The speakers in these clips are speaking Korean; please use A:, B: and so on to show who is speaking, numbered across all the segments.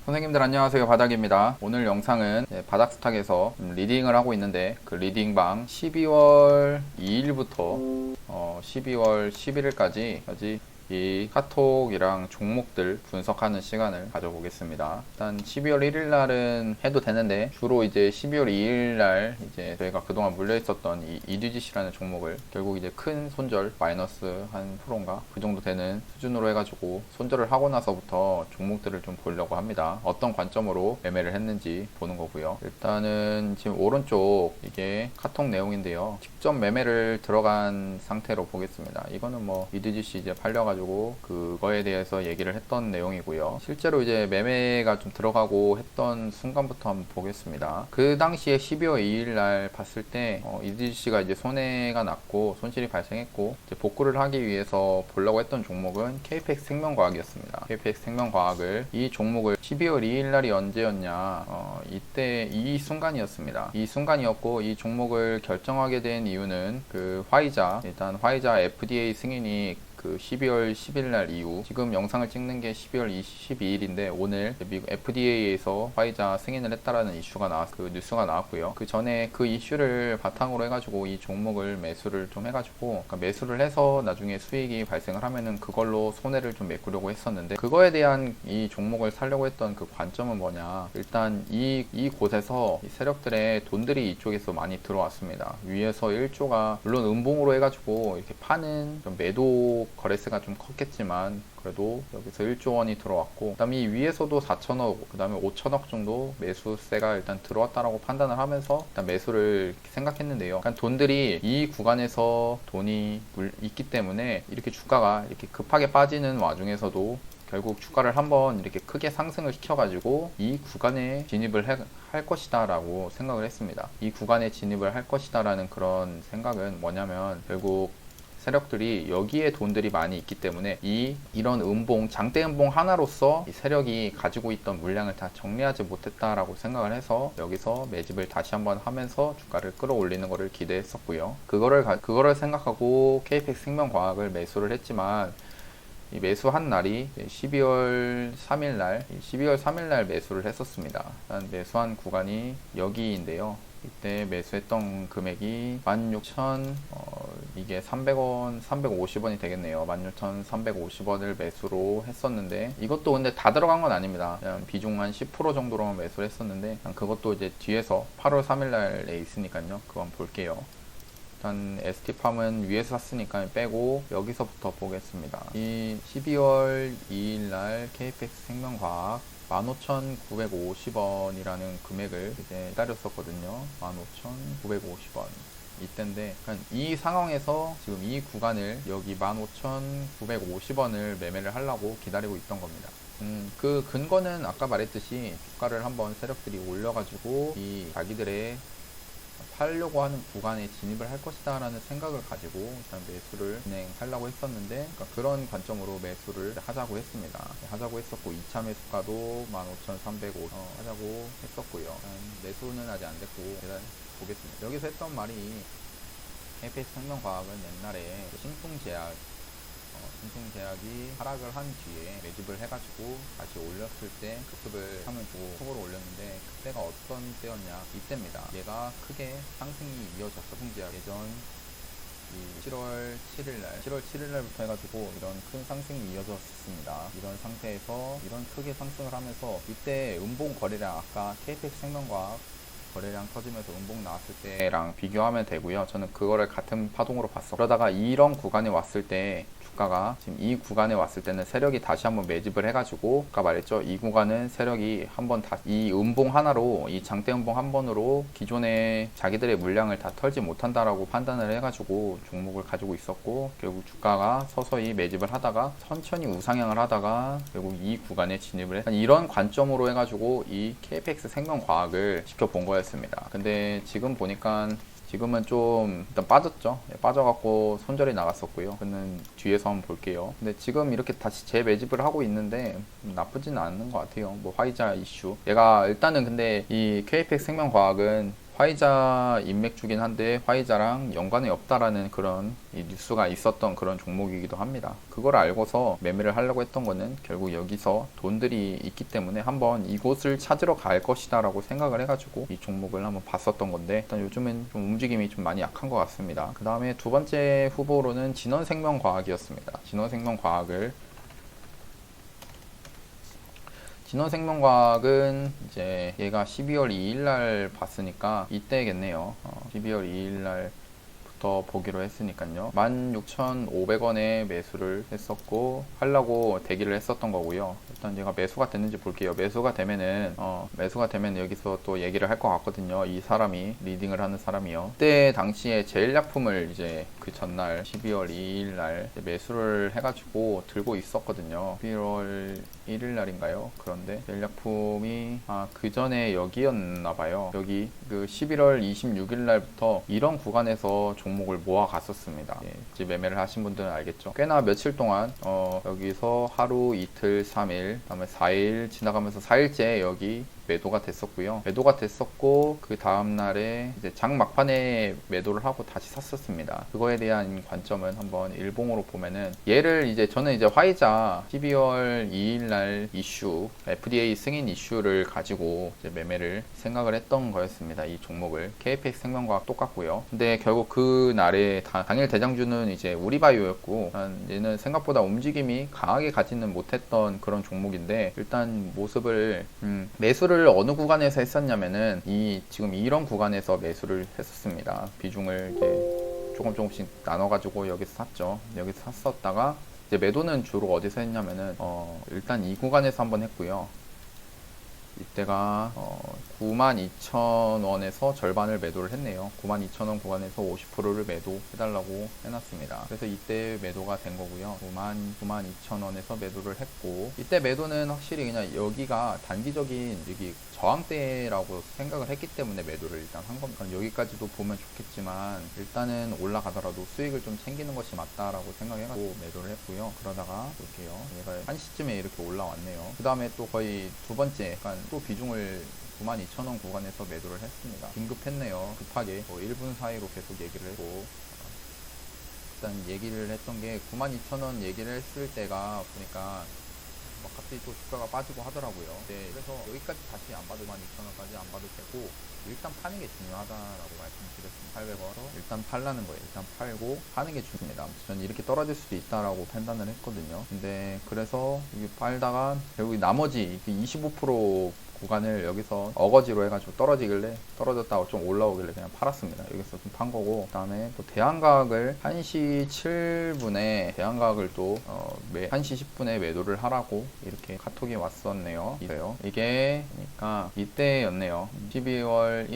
A: 선생님들 안녕하세요, 바닥입니다. 오늘 영상은 바닥 스탁에서 리딩을 하고 있는데 그 리딩방 12월 2일부터 12월 11일까지 이 카톡이랑 종목들 분석하는 시간을 가져보겠습니다. 일단 12월 1일 날은 해도 되는데 주로 이제 12월 2일 날 이제 저희가 그동안 물려 있었던 이 EDGC라는 종목을 결국 이제 큰 손절 마이너스 한 프로인가 그 정도 되는 수준으로 해가지고 손절을 하고 나서부터 종목들을 좀 보려고 합니다. 어떤 관점으로 매매를 했는지 보는 거고요. 일단은 지금 오른쪽 이게 카톡 내용인데요. 직접 매매를 들어간 상태로 보겠습니다. 이거는 뭐 EDGC 이제 팔려가지고 그거에 대해서 얘기를 했던 내용이고요. 실제로 이제 매매가 좀 들어가고 했던 순간부터 한번 보겠습니다. 그 당시에 12월 2일 날 봤을 때 EDGC가 이제 손해가 났고 손실이 발생했고 이제 복구를 하기 위해서 보려고 했던 종목은 KPX 생명과학이었습니다. KPX 생명과학을 이 종목을 12월 2일 날이 언제였냐? 이때 이 순간이었습니다. 이 순간이었고 이 종목을 결정하게 된 이유는 그 화이자 일단 화이자 FDA 승인이 그 12월 10일 날 이후 지금 영상을 찍는 게 12월 22일인데 오늘 미국 FDA에서 화이자 승인을 했다라는 이슈가 그 뉴스가 나왔고요. 그 전에 그 이슈를 바탕으로 해가지고 이 종목을 매수를 좀 해가지고 그러니까 매수를 해서 나중에 수익이 발생을 하면은 그걸로 손해를 좀 메꾸려고 했었는데 그거에 대한 이 종목을 사려고 했던 그 관점은 뭐냐? 일단 이 곳에서 이 세력들의 돈들이 이쪽에서 많이 들어왔습니다. 위에서 1조가 물론 음봉으로 해가지고 이렇게 파는 좀 매도 거래세가 좀 컸겠지만 그래도 여기서 1조 원이 들어왔고 그 다음에 이 위에서도 4천억 그 다음에 5천억 정도 매수세가 일단 들어왔다라고 판단을 하면서 일단 매수를 생각했는데요. 그러니까 돈들이 이 구간에서 돈이 있기 때문에 이렇게 주가가 이렇게 급하게 빠지는 와중에서도 결국 주가를 한번 이렇게 크게 상승을 시켜가지고 이 구간에 진입을 할 것이다 라고 생각을 했습니다. 이 구간에 진입을 할 것이다 라는 그런 생각은 뭐냐면 결국 세력들이 여기에 돈들이 많이 있기 때문에 이런 음봉, 장대 음봉 하나로서 이 세력이 가지고 있던 물량을 다 정리하지 못했다라고 생각을 해서 여기서 매집을 다시 한번 하면서 주가를 끌어올리는 것을 기대했었고요. 그거를 생각하고 KPX 생명과학을 매수를 했지만 이 매수한 날이 12월 3일 날 매수를 했었습니다. 일단 매수한 구간이 여기인데요. 이때 매수했던 금액이 16,000 이게 300원, 350원이 되겠네요. 16,350원을 매수로 했었는데 이것도 근데 다 들어간 건 아닙니다. 그냥 비중 한 10% 정도로만 매수를 했었는데 그것도 이제 뒤에서 8월 3일 날에 있으니까요. 그건 볼게요. 일단 ST팜은 위에서 샀으니까 빼고 여기서부터 보겠습니다. 이 12월 2일 날 KPX 생명과학 15,950원이라는 금액을 이제 기다렸었거든요. 15,950원. 이때인데 이 상황에서 지금 이 구간을 여기 15,950원을 매매를 하려고 기다리고 있던 겁니다. 그 근거는 아까 말했듯이 주가를 한번 세력들이 올려가지고 이 자기들의 팔려고 하는 구간에 진입을 할 것이다 라는 생각을 가지고 일단 매수를 진행하려고 했었는데 그런 관점으로 매수를 하자고 했습니다. 하자고 했었고 2차 매수가도 15,350 하자고 했었고요. 매수는 아직 안 됐고 일단 보겠습니다. 여기서 했던 말이 KPX 생명과학은 옛날에 신풍제약이 하락을 한 뒤에 매집을 해가지고 다시 올렸을 때 급습을 하면서 속으로 올렸는데 그때가 어떤 때였냐? 이때입니다. 얘가 크게 상승이 이어졌어. 신풍제약 예전 7월 7일날부터 해가지고 이런 큰 상승이 이어졌습니다. 이런 상태에서 이런 크게 상승을 하면서 이때 음봉 거래량 아까 KPX 생명과학 거래량 터지면서 음봉 나왔을 때랑 비교하면 되고요. 저는 그거를 같은 파동으로 봤어. 그러다가 이런 구간에 왔을 때 주가가 지금 이 구간에 왔을 때는 세력이 다시 한번 매집을 해가지고 아까 말했죠. 이 구간은 세력이 한번 이 음봉 하나로 이 장대 음봉 한 번으로 기존의 자기들의 물량을 다 털지 못한다라고 판단을 해가지고 종목을 가지고 있었고 결국 주가가 서서히 매집을 하다가 천천히 우상향을 하다가 결국 이 구간에 진입을 해 이런 관점으로 해가지고 이 KPX 생명과학을 지켜본 거였습니다. 근데 지금 보니까 지금은 좀 일단 빠졌죠. 빠져갖고 손절이 나갔었고요. 그는 뒤에서 한번 볼게요. 근데 지금 이렇게 다시 재매집을 하고 있는데 나쁘지는 않은 것 같아요. 뭐 화이자 이슈 얘가 일단은 근데 이 KPX 생명과학은 화이자 인맥주긴 한데 화이자랑 연관이 없다라는 그런 이 뉴스가 있었던 그런 종목이기도 합니다. 그걸 알고서 매매를 하려고 했던 거는 결국 여기서 돈들이 있기 때문에 한번 이곳을 찾으러 갈 것이다 라고 생각을 해가지고 이 종목을 한번 봤었던 건데, 일단 요즘은 좀 움직임이 좀 많이 약한 것 같습니다. 그 다음에 두 번째 후보로는 진원생명과학이었습니다. 진원생명과학은 이제 얘가 12월 2일 날 봤으니까 이때겠네요. 12월 2일 날부터 보기로 했으니까요. 16,500원에 매수를 했었고 하려고 대기를 했었던 거고요. 일단 얘가 매수가 됐는지 볼게요. 매수가 되면은 여기서 또 얘기를 할 것 같거든요. 이 사람이 리딩을 하는 사람이요. 그때 당시에 제일약품을 이제 그 전날 12월 2일 날 매수를 해가지고 들고 있었거든요. 11월 1일 날인가요? 그런데 제일약품이 그 전에 여기였나봐요. 여기 그 11월 26일 날부터 이런 구간에서 종목을 모아 갔었습니다. 이제 매매를 하신 분들은 알겠죠. 꽤나 며칠 동안 여기서 하루, 이틀, 3일, 그다음에 4일 지나가면서 4일째 여기 매도가 됐었고요. 매도가 됐었고 그 다음날에 이제 장 막판에 매도를 하고 다시 샀었습니다. 그거에 대한 관점은 한번 일봉으로 보면은, 얘를 이제 저는 이제 화이자 12월 2일 날 이슈, FDA 승인 이슈를 가지고 이제 매매를 생각을 했던 거였습니다. 이 종목을. KFX 생명과학 똑같고요. 근데 결국 그 날에 당일 대장주는 이제 우리바이오였고, 얘는 생각보다 움직임이 강하게 가지는 못했던 그런 종목인데, 일단 모습을 매수를 어느 구간에서 했었냐면은 지금 이런 구간에서 매수를 했었습니다. 비중을 이제 조금씩 나눠가지고 여기서 샀죠. 여기서 샀었다가 이제 매도는 주로 어디서 했냐면은 일단 이 구간에서 한번 했고요. 이때가 92,000원에서 절반을 매도를 했네요. 92,000원 구간에서 50%를 매도해달라고 해놨습니다. 그래서 이때 매도가 된 거고요. 92,000원에서 매도를 했고, 이때 매도는 확실히 그냥 여기가 단기적인 여기 저항대라고 생각을 했기 때문에 매도를 일단 한 겁니다. 여기까지도 보면 좋겠지만 일단은 올라가더라도 수익을 좀 챙기는 것이 맞다라고 생각해가지고 매도를 했고요. 그러다가 볼게요. 얘가 한 시쯤에 이렇게 올라왔네요. 그 다음에 또 거의 두 번째, 또 비중을 92,000원 구간에서 매도를 했습니다. 긴급했네요. 급하게 1분 사이로 계속 얘기를 했고, 일단 얘기를 했던 게 92,000원 얘기를 했을 때가 보니까 갑자기 또 주가가 빠지고 하더라고요. 네, 그래서 여기까지 다시 안 봐도 12,000원까지 안 봐도 되고, 일단 파는 게 중요하다라고 말씀드렸습니다. 800원으로 일단 팔라는 거예요. 일단 팔고 파는 게 중요합니다. 저는 이렇게 떨어질 수도 있다라고 판단을 했거든요. 근데 그래서 이게 팔다가 결국 나머지 25% 구간을 여기서 어거지로 해가지고 떨어졌다가 좀 올라오길래 그냥 팔았습니다. 여기서 좀 판 거고, 그 다음에 또 대한가학을 1시 7분에 대한가학을 또 1시 10분에 매도를 하라고 이렇게 카톡이 왔었네요. 이게 그러니까 이때였네요. 12월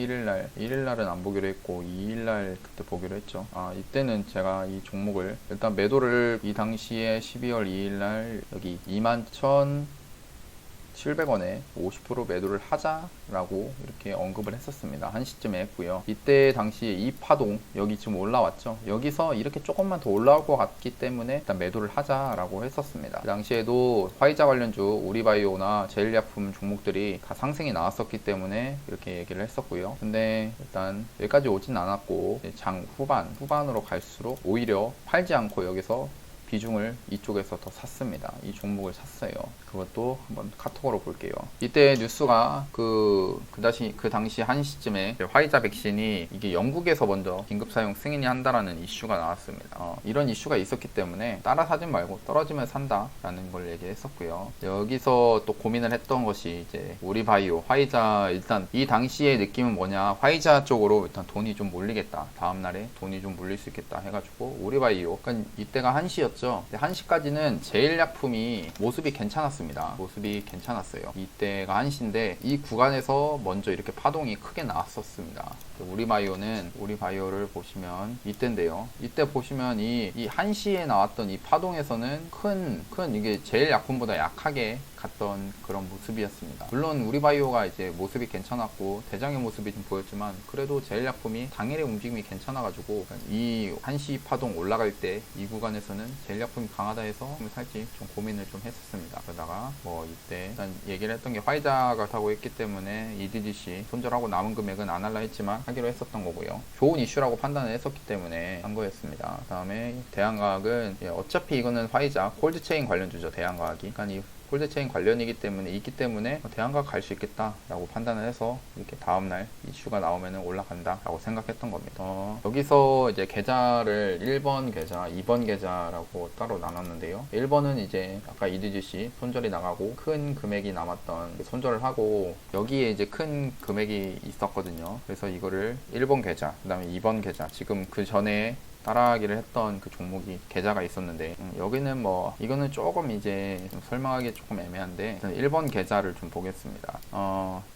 A: 1일날은 안 보기로 했고 2일날 그때 보기로 했죠. 이때는 제가 이 종목을 일단 매도를 이 당시에 12월 2일날 여기 21,700원에 50% 매도를 하자라고 이렇게 언급을 했었습니다. 1시쯤에 했고요. 이때 당시에 이 파동, 여기 지금 올라왔죠. 여기서 이렇게 조금만 더 올라올 것 같기 때문에 일단 매도를 하자라고 했었습니다. 그 당시에도 화이자 관련주, 우리바이오나 제일약품 종목들이 다 상승이 나왔었기 때문에 이렇게 얘기를 했었고요. 근데 일단 여기까지 오진 않았고, 장 후반으로 갈수록 오히려 팔지 않고 여기서 비중을 이쪽에서 더 샀습니다. 이 종목을 샀어요. 그것도 한번 카톡으로 볼게요. 이때 뉴스가 그 당시 1시쯤에 화이자 백신이 이게 영국에서 먼저 긴급 사용 승인이 한다라는 이슈가 나왔습니다. 이런 이슈가 있었기 때문에 따라 사지 말고 떨어지면 산다라는 걸 얘기했었고요. 여기서 또 고민을 했던 것이 이제 우리바이오, 화이자, 일단 이 당시의 느낌은 뭐냐, 화이자 쪽으로 일단 돈이 좀 몰리겠다. 다음날에 돈이 좀 몰릴 수 있겠다 해가지고 우리바이오, 그러니까 이때가 1시였죠. 1시까지는 제일약품이 모습이 괜찮았습니다. 모습이 괜찮았어요. 이때가 1시인데 이 구간에서 먼저 이렇게 파동이 크게 나왔었습니다. 우리바이오를 보시면 이때인데요. 이때 보시면 이 1시에 나왔던 이 파동에서는 큰 이게 제일약품보다 약하게 갔던 그런 모습이었습니다. 물론 우리바이오가 이제 모습이 괜찮았고 대장의 모습이 좀 보였지만, 그래도 제일약품이 당일의 움직임이 괜찮아가지고 이 1시 파동 올라갈 때 이 구간에서는 제일약품이 강하다 해서 살지 좀 고민을 좀 했었습니다. 그러다가 거기다가 뭐 이때 일단 얘기를 했던 게 화이자가 타고 했기 때문에 EDGC 손절하고 남은 금액은 안 할라 했지만 하기로 했었던 거고요. 좋은 이슈라고 판단을 했었기 때문에 한 거였습니다. 그 다음에 대한과학은 어차피 이거는 화이자 콜드체인 관련주죠. 대한과학이. 그러니까 이 콜드체인 관련이기 때문에 있기 때문에 대한과학 갈 수 있겠다라고 판단을 해서 이렇게 다음날 이슈가 나오면 올라간다라고 생각했던 겁니다. 여기서 이제 계좌를 1번 계좌, 2번 계좌라고 따로 나눴는데요. 1번은 이제 아까 EDGC 손절이 나가고 큰 금액이 남았던 손절을 하고 여기에 이제 큰 금액이 있었거든요. 그래서 이거를 1번 계좌, 그 다음에 2번 계좌, 지금 그 전에 따라하기를 했던 그 종목이 계좌가 있었는데 여기는 뭐 이거는 조금 이제 좀 설명하기 조금 애매한데 1번 계좌를 좀 보겠습니다.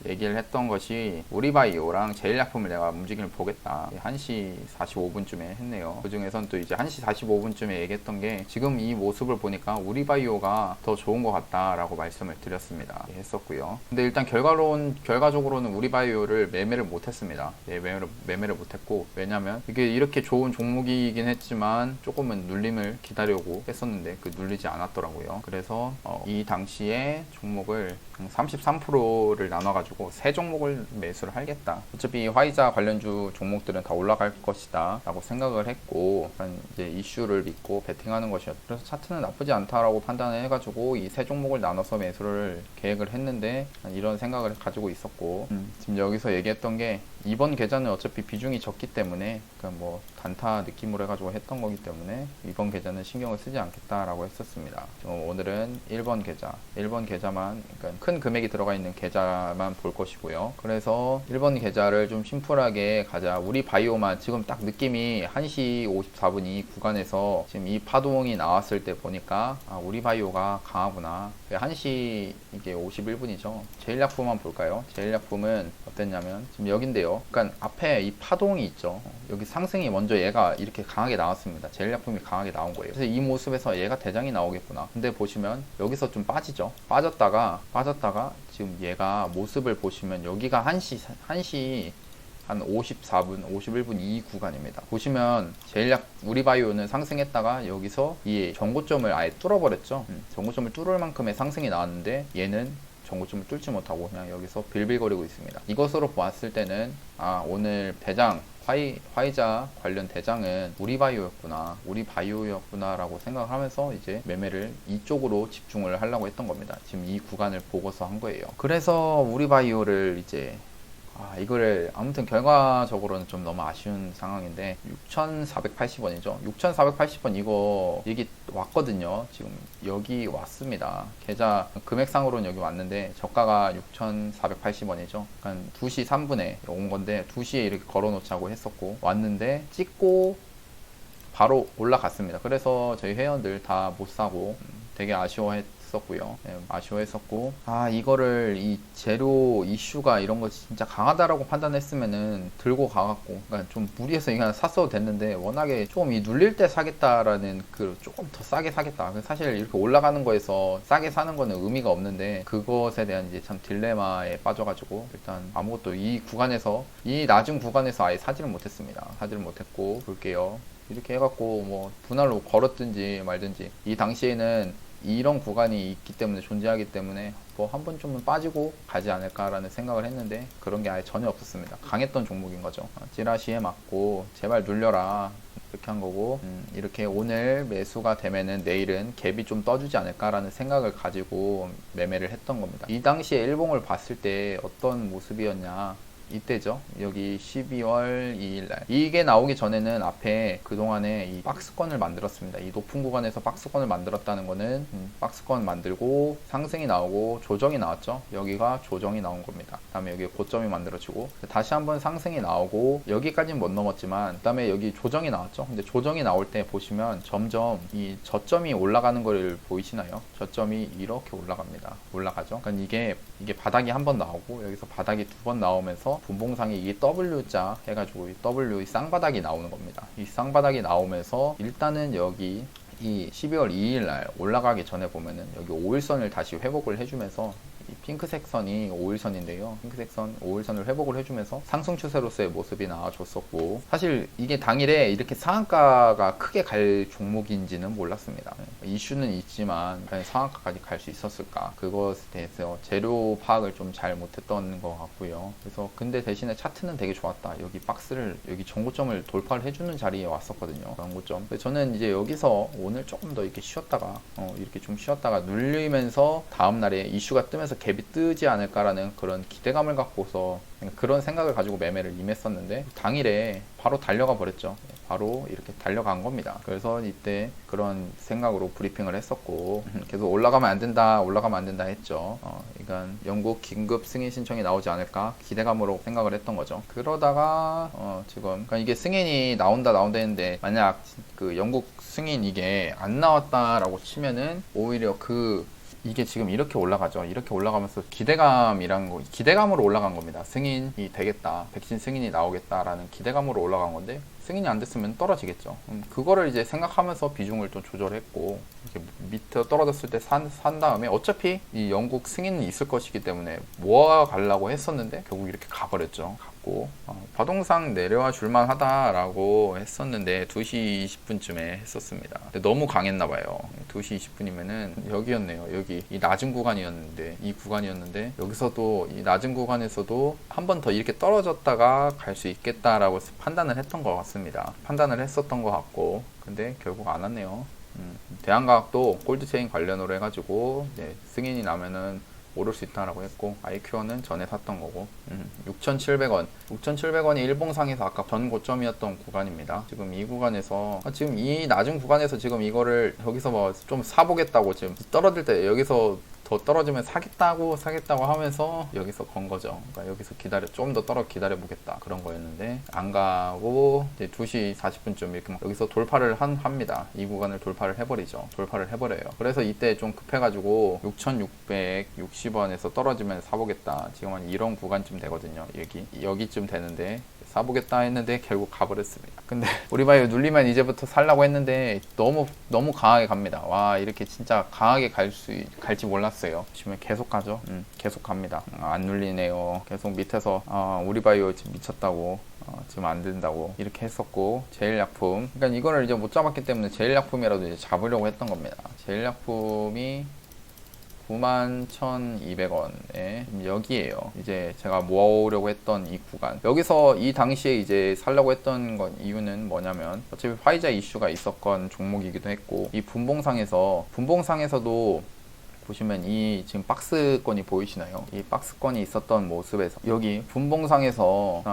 A: 얘기를 했던 것이 우리바이오랑 제일약품을 내가 움직임을 보겠다. 1시 45분쯤에 했네요. 그 중에선 또 이제 1시 45분쯤에 얘기했던 게 지금 이 모습을 보니까 우리바이오가 더 좋은 것 같다라고 말씀을 드렸습니다. 했었고요. 근데 일단 결과적으로는 우리바이오를 매매를 못했습니다. 매매를 못했고, 왜냐면 이게 이렇게 좋은 종목이 이긴 했지만 조금은 눌림을 기다려고 했었는데 그 눌리지 않았더라고요. 그래서 이 당시에 종목을 33%를 나눠가지고 세 종목을 매수를 하겠다. 어차피 화이자 관련주 종목들은 다 올라갈 것이다 라고 생각을 했고, 이제 이슈를 믿고 베팅하는 것이었죠. 그래서 차트는 나쁘지 않다라고 판단을 해가지고 이 세 종목을 나눠서 매수를 계획을 했는데 이런 생각을 가지고 있었고, 지금 여기서 얘기했던 게 이번 계좌는 어차피 비중이 적기 때문에 그러니까 뭐 단타 느낌으로 해가지고 했던 거기 때문에 이번 계좌는 신경을 쓰지 않겠다라고 했었습니다. 오늘은 1번 계좌만, 그러니까 큰 금액이 들어가 있는 계좌만 볼 것이고요. 그래서 1번 계좌를 좀 심플하게 가자. 우리 바이오만 지금 딱 느낌이 1시 54분 이 구간에서 지금 이 파동이 나왔을 때 보니까 우리 바이오가 강하구나. 1시 이게 51분이죠. 제일약품만 볼까요? 제일약품은 어땠냐면 지금 여긴데요. 그러니까 앞에 이 파동이 있죠. 여기 상승이 먼저 얘가 이렇게 강하게 나왔습니다. 제일약품이 강하게 나온 거예요. 그래서 이 모습에서 얘가 대장이 나오겠구나. 근데 보시면 여기서 좀 빠지죠. 빠졌다가 지금 얘가 모습을 보시면 여기가 1시 한 54분, 51분 이 구간입니다. 보시면 우리바이오는 상승했다가 여기서 이 전고점을 아예 뚫어버렸죠. 전고점을 뚫을 만큼의 상승이 나왔는데 얘는 전고점을 뚫지 못하고 그냥 여기서 빌빌거리고 있습니다. 이것으로 봤을 때는 오늘 대장 화이자 관련 대장은 우리바이오였구나 라고 생각하면서 이제 매매를 이쪽으로 집중을 하려고 했던 겁니다. 지금 이 구간을 보고서 한 거예요. 그래서 우리바이오를 이제 이거를 아무튼 결과적으로는 좀 너무 아쉬운 상황인데 6,480원이죠. 6,480원 이거 얘기 왔거든요. 지금 여기 왔습니다. 계좌 금액상으로는 여기 왔는데 저가가 6,480원이죠. 그러니까 2시 3분에 온 건데 2시에 이렇게 걸어놓자고 했었고 왔는데 찍고 바로 올라갔습니다. 그래서 저희 회원들 다 못 사고 되게 아쉬워했었고요. 아쉬워했었고, 이거를 이 재료 이슈가 이런 거 진짜 강하다라고 판단했으면은 들고 가갖고, 그러니까 좀 무리해서 이거 샀어도 됐는데, 워낙에 조금 이 눌릴 때 사겠다라는 그 조금 더 싸게 사겠다. 사실 이렇게 올라가는 거에서 싸게 사는 거는 의미가 없는데, 그것에 대한 이제 참 딜레마에 빠져가지고, 일단 아무것도 이 낮은 구간에서 아예 사지를 못했습니다. 사지를 못했고, 볼게요. 이렇게 해갖고 뭐 분할로 걸었든지 말든지, 이 당시에는 이런 구간이 있기 때문에 존재하기 때문에 뭐 한 번쯤은 빠지고 가지 않을까라는 생각을 했는데 그런 게 아예 전혀 없었습니다. 강했던 종목인 거죠. 찌라시에 맞고 제발 눌려라 이렇게 한 거고, 이렇게 오늘 매수가 되면은 내일은 갭이 좀 떠주지 않을까라는 생각을 가지고 매매를 했던 겁니다. 이 당시에 일봉을 봤을 때 어떤 모습이었냐, 이때죠. 여기 12월 2일날 이게 나오기 전에는 앞에 그동안에 이 박스권을 만들었습니다. 이 높은 구간에서 박스권을 만들었다는 거는 박스권 만들고 상승이 나오고 조정이 나왔죠. 여기가 조정이 나온 겁니다. 그 다음에 여기 고점이 만들어지고 다시 한번 상승이 나오고 여기까지는 못 넘었지만 그 다음에 여기 조정이 나왔죠. 근데 조정이 나올 때 보시면 점점 이 저점이 올라가는 걸 보이시나요? 저점이 이렇게 올라가죠. 그러니까 이게 바닥이 한 번 나오고 여기서 바닥이 두 번 나오면서 분봉상에 이게 W자 해가지고 이 W 쌍바닥이 나오는 겁니다. 이 쌍바닥이 나오면서 일단은 여기 이 12월 2일 날 올라가기 전에 보면은 여기 5일선을 다시 회복을 해주면서 이 핑크색 선이 5일선인데요. 핑크색 선 5일선을 회복을 해주면서 상승 추세로서의 모습이 나와줬었고, 사실 이게 당일에 이렇게 상한가가 크게 갈 종목인지는 몰랐습니다. 이슈는 있지만 과연 상한가까지 갈 수 있었을까, 그것에 대해서 재료 파악을 좀 잘 못했던 것 같고요. 그래서 근데 대신에 차트는 되게 좋았다. 여기 박스를, 여기 전고점을 돌파를 해주는 자리에 왔었거든요. 전고점. 저는 이제 여기서 오늘 조금 더 이렇게 쉬었다가 이렇게 좀 쉬었다가 눌리면서 다음날에 이슈가 뜨면서 갭이 뜨지 않을까라는 그런 기대감을 갖고서 그런 생각을 가지고 매매를 임했었는데, 당일에 바로 달려가 버렸죠. 바로 이렇게 달려간 겁니다. 그래서 이때 그런 생각으로 브리핑을 했었고, 계속 올라가면 안 된다, 올라가면 안 된다 했죠. 이건 영국 긴급 승인 신청이 나오지 않을까 기대감으로 생각을 했던 거죠. 그러다가 지금 그러니까 이게 승인이 나온다 했는데, 만약 그 영국 승인 이게 안 나왔다라고 치면은 오히려 이게 지금 이렇게 올라가죠. 이렇게 올라가면서 기대감으로 올라간 겁니다. 승인이 되겠다, 백신 승인이 나오겠다라는 기대감으로 올라간 건데, 승인이 안 됐으면 떨어지겠죠. 그거를 이제 생각하면서 비중을 좀 조절했고, 이렇게 밑에 떨어졌을 때 산 다음에 어차피 이 영국 승인은 있을 것이기 때문에 모아 가려고 했었는데 결국 이렇게 가버렸죠. 파동상 내려와 줄만 하다라고 했었는데 2시 20분쯤에 했었습니다. 근데 너무 강했나 봐요. 2시 20분이면은 여기였네요. 여기 이 낮은 구간이었는데, 이 구간이었는데, 여기서도 이 낮은 구간에서도 한 번 더 이렇게 떨어졌다가 갈 수 있겠다라고 판단을 했던 것 같습니다. 판단을 했었던 것 같고, 근데 결국 안 왔네요. 대한과학도 골드체인 관련으로 해가지고 승인이 나면은 오를 수 있다라고 했고, 아이큐어는 전에 샀던 거고, 6,700원. 6,700원이 일봉상에서 아까 전 고점이었던 구간입니다. 지금 이 구간에서, 지금 이 낮은 구간에서 지금 이거를 여기서 뭐 좀 사보겠다고, 지금 떨어질 때 여기서 더 떨어지면 사겠다고 하면서 여기서 건 거죠. 그러니까 여기서 좀 더 기다려 보겠다, 그런 거였는데 안 가고 이제 2시 40분쯤 이렇게 막 여기서 돌파를 합니다. 이 구간을 돌파를 해버려요. 그래서 이때 좀 급해가지고 6,660원에서 떨어지면 사보겠다. 지금 한 이런 구간쯤 되거든요. 여기쯤 되는데 사보겠다 했는데 결국 가버렸습니다. 근데 우리바이오 눌리면 이제부터 살라고 했는데 너무 강하게 갑니다. 와, 이렇게 진짜 강하게 갈지 몰랐어요. 보시면 계속 가죠. 계속 갑니다. 안 눌리네요. 계속 밑에서 우리바이오 지금 미쳤다고, 지금 안 된다고 이렇게 했었고, 제일약품, 그러니까 이거를 이제 못 잡았기 때문에 제일약품이라도 이제 잡으려고 했던 겁니다. 제일약품이 91,200원에 여기에요. 이제 제가 모아오려고 했던 이 구간, 여기서 이 당시에 이제 살려고 했던 건 이유는 뭐냐면, 어차피 화이자 이슈가 있었건 종목이기도 했고, 이 분봉상에서도 보시면 이 지금 박스권이 보이시나요? 이 박스권이 있었던 모습에서 여기 분봉상에서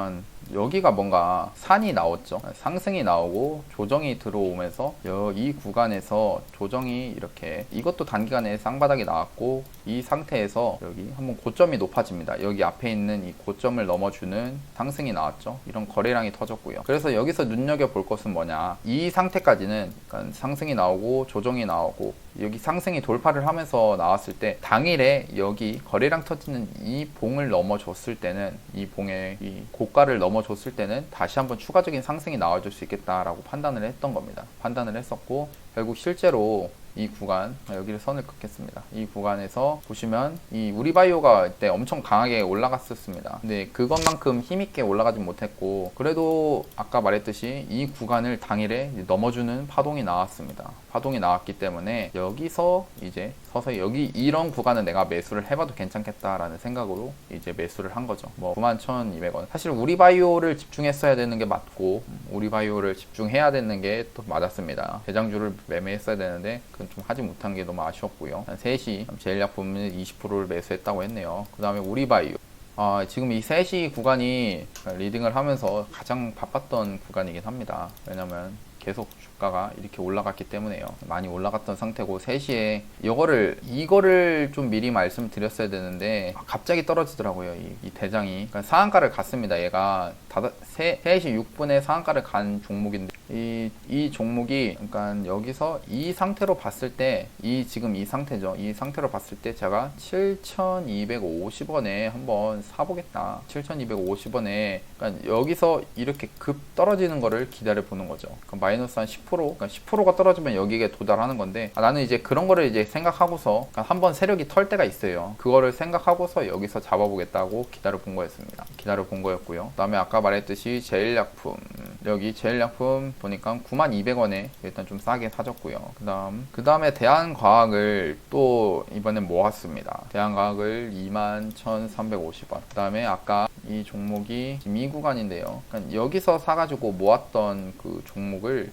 A: 여기가 뭔가 산이 나왔죠. 상승이 나오고 조정이 들어오면서 이 구간에서 조정이 이렇게, 이것도 단기간에 쌍바닥이 나왔고, 이 상태에서 여기 한번 고점이 높아집니다. 여기 앞에 있는 이 고점을 넘어주는 상승이 나왔죠. 이런 거래량이 터졌고요. 그래서 여기서 눈여겨볼 것은 뭐냐, 이 상태까지는 그러니까 상승이 나오고 조정이 나오고 여기 상승이 돌파를 하면서 나왔을 때, 당일에 여기 거래량 터지는 이 봉을 넘어줬을 때는, 이 봉의 이 고가를 넘어줬을 때는 다시 한번 추가적인 상승이 나와줄 수 있겠다라고 판단을 했던 겁니다. 판단을 했었고, 결국 실제로 이 구간, 여기를 선을 긋겠습니다. 이 구간에서 보시면 이 우리바이오가 그때 엄청 강하게 올라갔었습니다. 근데 그것만큼 힘있게 올라가진 못했고, 그래도 아까 말했듯이 이 구간을 당일에 넘어주는 파동이 나왔습니다. 파동이 나왔기 때문에 여기서 이제 서서히 이런 구간은 내가 매수를 해봐도 괜찮겠다라는 생각으로 이제 매수를 한 거죠. 뭐 91,200원. 사실 우리바이오를 집중했어야 되는 게 맞고, 우리바이오를 집중해야 되는 게 또 맞았습니다. 대장주를 매매했어야 되는데 그건 좀 하지 못한 게 너무 아쉬웠고요. 3시 제일약품은 20%를 매수했다고 했네요. 그 다음에 우리바이오, 지금 이 3시 구간이 리딩을 하면서 가장 바빴던 구간이긴 합니다. 왜냐면 계속 주가가 이렇게 올라갔기 때문에요. 많이 올라갔던 상태고, 3시에 이거를 좀 미리 말씀드렸어야 되는데 갑자기 떨어지더라고요. 이 대장이. 그러니까 상한가를 갔습니다. 얘가 3시 6분에 상한가를 간 종목인데 이 종목이 그러니까 여기서 이 상태로 봤을 때 지금 이 상태죠. 이 상태로 봤을 때 제가 7,250원에 한번 사보겠다. 7,250원에 그러니까 여기서 이렇게 급 떨어지는 거를 기다려 보는 거죠. 그러니까 마이너스 한 10%, 그러니까 10%가 떨어지면 여기에 도달하는 건데 나는 이제 그런 거를 이제 생각하고서 그러니까 한번 세력이 털 때가 있어요. 그거를 생각하고서 여기서 잡아보겠다고 기다려 본 거였습니다. 기다려 본 거였고요. 그다음에 아까 말했듯이 제일약품 여기 제일약품 보니까 92,200원에 일단 좀 싸게 사줬고요. 그 다음에 대한과학을 또 이번엔 모았습니다. 대한과학을 21,350원. 그 다음에 아까 이 종목이 지금 이 구간인데요. 그러니까 여기서 사가지고 모았던 그 종목을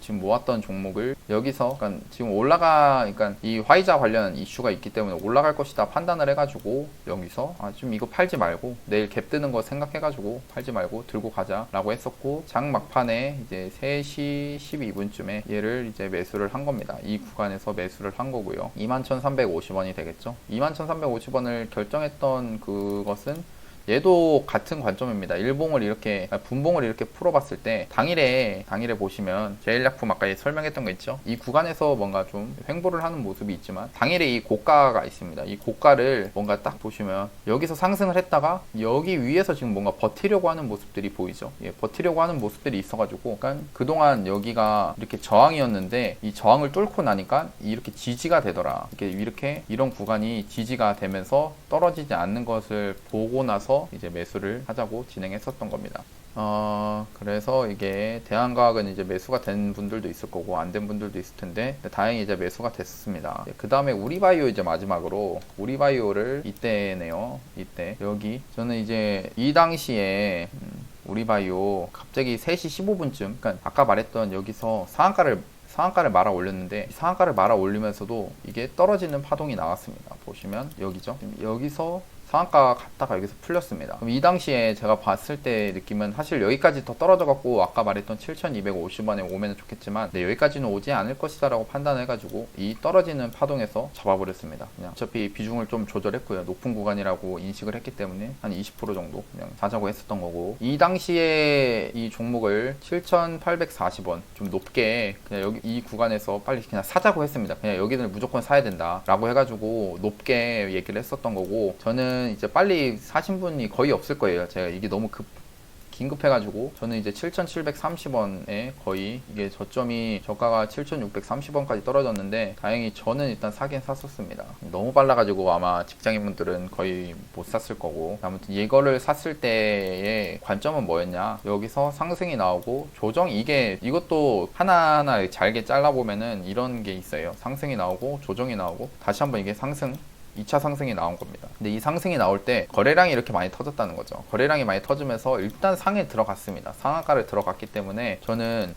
A: 지금 모았던 종목을 여기서 그러니까 지금 그러니까 이 화이자 관련 이슈가 있기 때문에 올라갈 것이다 판단을 해가지고 여기서 좀 이거 팔지 말고 내일 갭 뜨는 거 생각해가지고 팔지 말고 들고 가자라고 했었고 장 막판에 이제 3시 12분쯤에 얘를 이제 매수를 한 겁니다. 이 구간에서 매수를 한 거고요. 21,350원이 되겠죠. 21,350원을 결정했던 그것은 얘도 같은 관점입니다. 분봉을 이렇게 풀어봤을 때 당일에 보시면 제일약품 아까 설명했던 거 있죠. 이 구간에서 뭔가 좀 횡보를 하는 모습이 있지만 당일에 이 고가가 있습니다. 이 고가를 뭔가 딱 보시면 여기서 상승을 했다가 여기 위에서 지금 뭔가 버티려고 하는 모습들이 보이죠. 버티려고 하는 모습들이 있어가지고 그러니까 그동안 여기가 이렇게 저항이었는데 이 저항을 뚫고 나니까 이렇게 지지가 되더라. 이렇게 이런 구간이 지지가 되면서 떨어지지 않는 것을 보고 나서 이제 매수를 하자고 진행했었던 겁니다. 그래서 이게 대한과학은 이제 매수가 된 분들도 있을 거고 안 된 분들도 있을 텐데 다행히 이제 매수가 됐습니다. 그 다음에 우리바이오 이제 마지막으로 우리바이오를 이때네요. 이때 여기 저는 이제 이 당시에 우리바이오 갑자기 3시 15분쯤 그러니까 아까 말했던 여기서 상한가를 말아 올렸는데 상한가를 말아 올리면서도 이게 떨어지는 파동이 나왔습니다. 보시면 여기죠. 여기서 상한가 갔다가 여기서 풀렸습니다. 그럼 이 당시에 제가 봤을 때 느낌은 사실 여기까지 더 떨어져 갖고 아까 말했던 7,250원에 오면 좋겠지만 여기까지는 오지 않을 것이다 라고 판단해가지고 이 떨어지는 파동에서 잡아버렸습니다. 그냥 어차피 비중을 좀 조절했고요. 높은 구간이라고 인식을 했기 때문에 한 20% 정도 그냥 사자고 했었던 거고 이 당시에 이 종목을 7,840원 좀 높게 그냥 여기 이 구간에서 빨리 그냥 사자고 했습니다. 그냥 여기는 무조건 사야 된다 라고 해가지고 높게 얘기를 했었던 거고 저는 이제 빨리 사신 분이 거의 없을 거예요. 제가 이게 너무 긴급해가지고 저는 이제 7,730원에 거의 이게 저가가 7,630원까지 떨어졌는데 다행히 저는 일단 사긴 샀었습니다. 너무 빨라가지고 아마 직장인분들은 거의 못 샀을 거고 아무튼 이거를 샀을 때의 관점은 뭐였냐 여기서 상승이 나오고 이것도 하나하나 잘게 잘라보면은 이런 게 있어요. 상승이 나오고 조정이 나오고 다시 한번 이게 2차 상승이 나온 겁니다. 근데 이 상승이 나올 때 거래량이 이렇게 많이 터졌다는 거죠. 거래량이 많이 터지면서 일단 상에 들어갔습니다. 상한가를 들어갔기 때문에 저는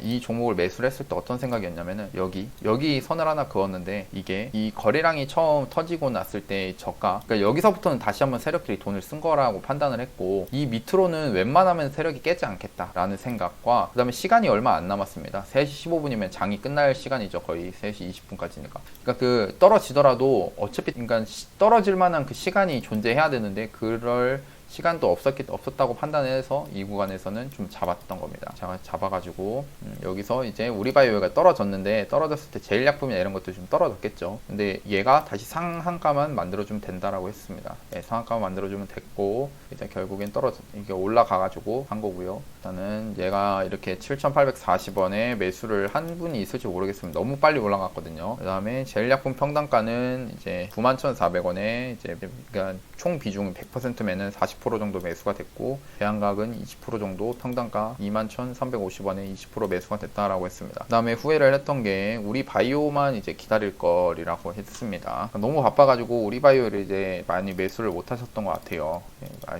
A: 이 종목을 매수를 했을 때 어떤 생각이었냐면은 여기 선을 하나 그었는데 이게 이 거래량이 처음 터지고 났을 때 저가 그러니까 여기서부터는 다시 한번 세력들이 돈을 쓴 거라고 판단을 했고 이 밑으로는 웬만하면 세력이 깨지 않겠다라는 생각과 그 다음에 시간이 얼마 안 남았습니다. 3시 15분이면 장이 끝날 시간이죠. 거의 3시 20분까지니까 그러니까 떨어지더라도 어차피 그러니까 떨어질 만한 그 시간이 존재해야 되는데 그럴 시간도 없었다고 판단해서 이 구간에서는 좀 잡았던 겁니다. 제가 잡아가지고 여기서 이제 우리바이오가 떨어졌는데 떨어졌을 때 제일약품이나 이런 것도 좀 떨어졌겠죠. 근데 얘가 다시 상한가만 만들어주면 된다라고 했습니다. 상한가만 만들어주면 됐고 이제 결국엔 이게 올라가가지고 한 거고요. 일단은 얘가 이렇게 7,840원에 매수를 한 분이 있을지 모르겠습니다. 너무 빨리 올라갔거든요. 그 다음에 제일약품 평단가는 이제 91,400원에 이제 그러니까 총 비중 100%면은 40% 정도 매수가 됐고 대한과학은 20% 정도 평단가 21,350원에 20% 매수가 됐다라고 했습니다. 그 다음에 후회를 했던 게 우리바이오만 이제 기다릴 거리라고 했습니다. 너무 바빠가지고 우리바이오를 이제 많이 매수를 못 하셨던 것 같아요.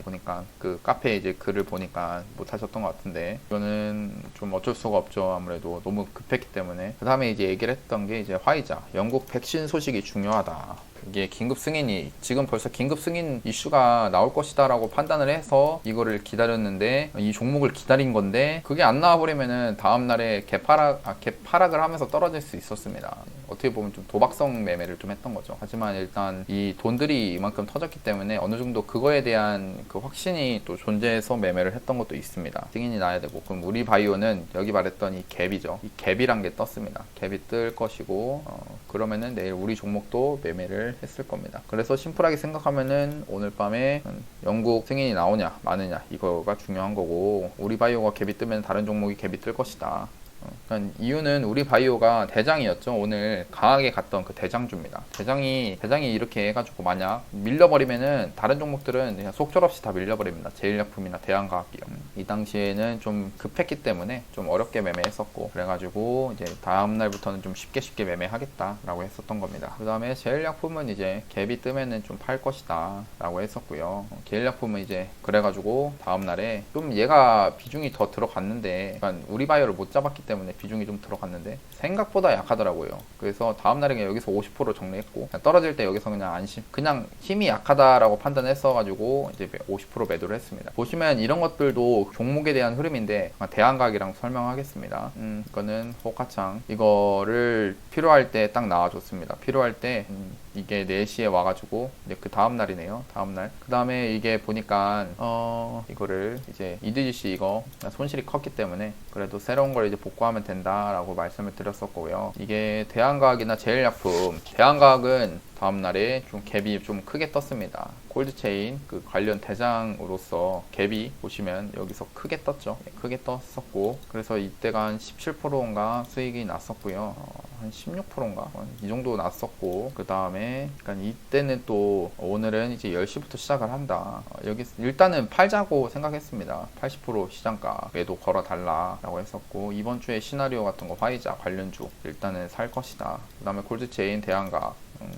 A: 보니까 그 카페에 이제 글을 보니까 못 하셨던 것 같은데 이거는 좀 어쩔 수가 없죠. 아무래도 너무 급했기 때문에. 그 다음에 이제 얘기를 했던 게 이제 화이자 영국 백신 소식이 중요하다. 이게 긴급 승인이 지금 벌써 긴급 승인 이슈가 나올 것이다 라고 판단을 해서 이거를 기다렸는데 이 종목을 기다린 건데 그게 안 나와버리면은 다음날에 갭하락을 하면서 떨어질 수 있었습니다. 어떻게 보면 좀 도박성 매매를 좀 했던 거죠. 하지만 일단 이 돈들이 이만큼 터졌기 때문에 어느 정도 그거에 대한 그 확신이 또 존재해서 매매를 했던 것도 있습니다. 승인이 나야 되고. 그럼 우리 바이오는 여기 말했던 이 갭이죠. 이 갭이란 게 떴습니다. 갭이 뜰 것이고 그러면은 내일 우리 종목도 매매를 했을 겁니다. 그래서 심플하게 생각하면은 오늘 밤에 영국 승인이 나오냐 마느냐 이거가 중요한 거고, 우리 바이오가 갭이 뜨면 다른 종목이 갭이 뜰 것이다. 그러니까 이유는 우리 바이오가 대장이었죠. 오늘 강하게 갔던 그 대장주입니다. 대장이 이렇게 해가지고 만약 밀려버리면은 다른 종목들은 그냥 속절없이 다 밀려버립니다. 제일약품이나 대한과학기업. 이 당시에는 좀 급했기 때문에 좀 어렵게 매매했었고, 그래가지고 이제 다음 날부터는 좀 쉽게 매매하겠다라고 했었던 겁니다. 그 다음에 제일약품은 이제 갭이 뜨면은 좀 팔 것이다라고 했었고요. 제일약품은 이제 그래가지고 다음 날에 좀 얘가 비중이 더 들어갔는데, 그러니까 우리 바이오를 못 잡았기 때문에 비중이 좀 들어갔는데 생각보다 약하더라고요. 그래서 다음날에 그냥 여기서 50% 정리했고, 그냥 떨어질 때 여기서 그냥 안심, 그냥 힘이 약하다라고 판단했어가지고 이제 50% 매도를 했습니다. 보시면 이런 것들도 종목에 대한 흐름인데 대한각이랑 설명하겠습니다. 이거는 호카창, 이거를 필요할 때 딱 나와줬습니다. 필요할 때 이게 4시에 와가지고 이제 그 다음날이네요. 다음날. 그 다음에 이게 보니까 이거를 이제 EDGC 이거 손실이 컸기 때문에 그래도 새로운 걸 이제 복구하면 된다라고 말씀을 드렸었고요. 이게 대한과학이나 제일약품, 대한과학은 다음날에 좀 갭이 좀 크게 떴습니다. 콜드체인 그 관련 대장으로서 갭이 보시면 여기서 크게 떴죠. 크게 떴었고, 그래서 이때가 한 17%인가 수익이 났었고요. 한 16%인가 이 정도 났었고, 그 다음에 그러니까 이때는 또 오늘은 이제 10시부터 시작을 한다. 여기 일단은 팔자고 생각했습니다. 80% 시장가 매도 걸어달라 라고 했었고, 이번 주에 시나리오 같은 거 화이자 관련주 일단은 살 것이다. 그 다음에 콜드체인 대한과학,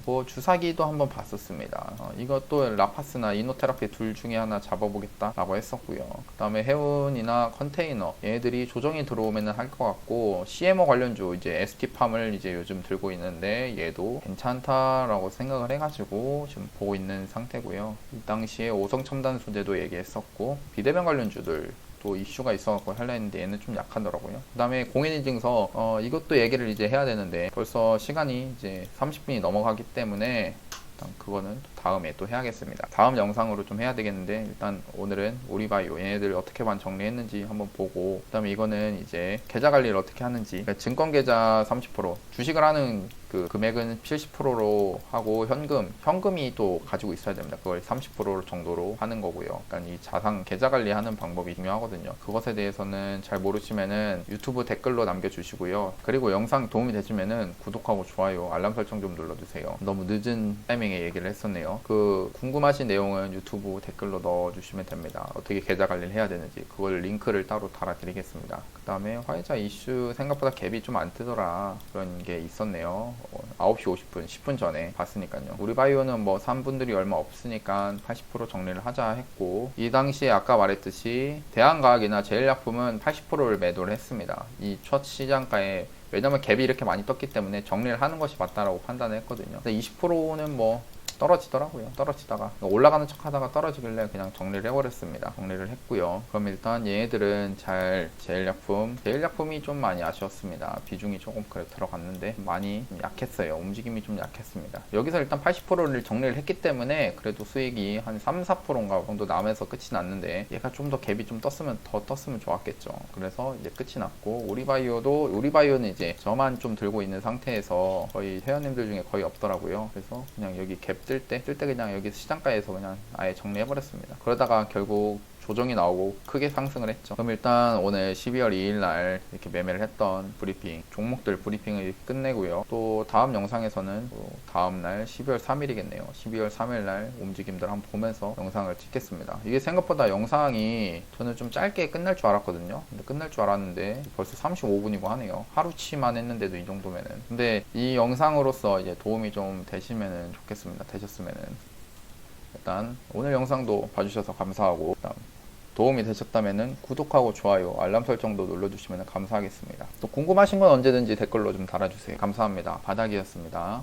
A: 뭐 주사기도 한번 봤었습니다. 이것도 라파스나 이노테라피 둘 중에 하나 잡아보겠다 라고 했었고요. 그 다음에 해운이나 컨테이너, 얘들이 조정이 들어오면 할 것 같고, CMO 관련주 이제 ST팜을 이제 요즘 들고 있는데 얘도 괜찮다라고 생각을 해가지고 지금 보고 있는 상태고요. 이 당시에 오성첨단 소재도 얘기했었고, 비대면 관련주들 또 이슈가 있어갖고 하려 했는데 얘는 좀 약하더라고요. 그 다음에 공인인증서 이것도 얘기를 이제 해야 되는데 벌써 시간이 이제 30분이 넘어가기 때문에 일단 그거는 다음에 또 해야겠습니다. 다음 영상으로 좀 해야 되겠는데, 일단 오늘은 우리바이오 얘네들 어떻게만 정리했는지 한번 보고, 그 다음에 이거는 이제 계좌 관리를 어떻게 하는지, 그러니까 증권 계좌 30%, 주식을 하는 그 금액은 70%로 하고 현금이 또 가지고 있어야 됩니다. 그걸 30% 정도로 하는 거고요. 그러니까 이 자산 계좌 관리하는 방법이 중요하거든요. 그것에 대해서는 잘 모르시면은 유튜브 댓글로 남겨주시고요. 그리고 영상 도움이 되시면은 구독하고 좋아요, 알람 설정 좀 눌러주세요. 너무 늦은 타이밍에 얘기를 했었네요. 그 궁금하신 내용은 유튜브 댓글로 넣어주시면 됩니다. 어떻게 계좌 관리를 해야 되는지 그걸 링크를 따로 달아드리겠습니다. 그 다음에 화이자 이슈 생각보다 갭이 좀 안 뜨더라, 그런 게 있었네요. 9시 50분 10분 전에 봤으니까요. 우리 바이오는 뭐 3분들이 얼마 없으니까 80% 정리를 하자 했고, 이 당시에 아까 말했듯이 대한과학이나 제일약품은 80%를 매도를 했습니다. 이 첫 시장가에. 왜냐면 갭이 이렇게 많이 떴기 때문에 정리를 하는 것이 맞다라고 판단을 했거든요. 근데 20%는 뭐 떨어지더라고요. 떨어지다가 올라가는 척 하다가 떨어지길래 그냥 정리를 해버렸습니다. 정리를 했고요. 그럼 일단 얘네들은 잘 제일약품이 좀 많이 아쉬웠습니다. 비중이 조금 그래 들어갔는데 많이 좀 약했어요. 움직임이 좀 약했습니다. 여기서 일단 80%를 정리를 했기 때문에 그래도 수익이 한 3-4%인가 정도 남아서 끝이 났는데, 얘가 좀 더 갭이 좀 더 떴으면 좋았겠죠. 그래서 이제 끝이 났고, 우리바이오는 이제 저만 좀 들고 있는 상태에서 거의 회원님들 중에 거의 없더라고요. 그래서 그냥 여기 갭 뜰 때 그냥 여기 시장가에서 그냥 아예 정리해버렸습니다. 그러다가 결국 조정이 나오고 크게 상승을 했죠. 그럼 일단 오늘 12월 2일 날 이렇게 매매를 했던 브리핑, 종목들 브리핑을 끝내고요. 또 다음 영상에서는 또 다음 날 12월 3일이겠네요. 12월 3일 날 움직임들 한번 보면서 영상을 찍겠습니다. 이게 생각보다 영상이 저는 좀 짧게 끝날 줄 알았거든요. 근데 끝날 줄 알았는데 벌써 35분이고 하네요. 하루치만 했는데도 이 정도면은. 근데 이 영상으로서 이제 도움이 좀 되시면은 좋겠습니다. 되셨으면은. 일단 오늘 영상도 봐주셔서 감사하고, 도움이 되셨다면 구독하고 좋아요, 알람 설정도 눌러주시면 감사하겠습니다. 또 궁금하신 건 언제든지 댓글로 좀 달아주세요. 감사합니다. 바닥이었습니다.